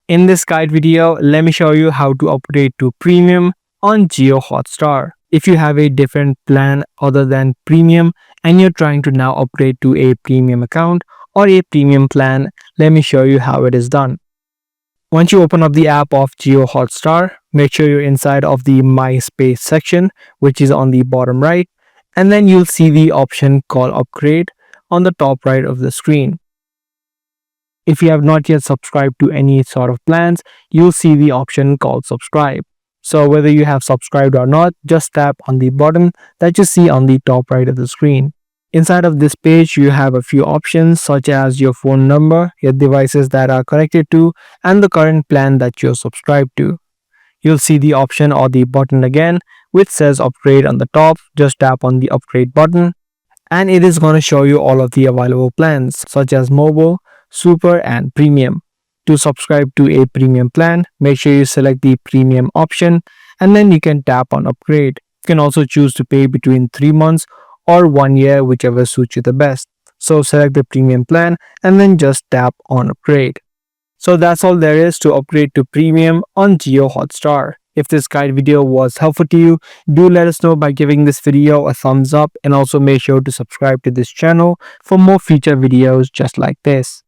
In this guide video, let me show you how to upgrade to premium on Jio Hotstar. If you have a different plan other than premium and you're trying to now upgrade to a premium account or a premium plan, let me show you how it is done. Once you open up the app of Jio Hotstar, make sure you're inside of the My Space section, which is on the bottom right, and then you'll see the option called Upgrade on the top right of the screen. If you have not yet subscribed to any sort of plans, you'll see the option called Subscribe. So whether you have subscribed or not, just tap on the button that you see on the top right of the screen. Inside of this page, you have a few options such as your phone number, your devices that are connected to, and the current plan that you're subscribed to. You'll see the option or the button again, which says Upgrade on the top. Just tap on the Upgrade button, and it is going to show you all of the available plans such as mobile, super, and premium. To subscribe to a premium plan, make sure you select the premium option and then you can tap on Upgrade. You can also choose to pay between 3 months or 1 year, whichever suits you the best. So select the premium plan and then just tap on Upgrade. So that's all there is to upgrade to premium on Jio Hotstar. If this guide video was helpful to you, do let us know by giving this video a thumbs up, and also make sure to subscribe to this channel for more future videos just like this.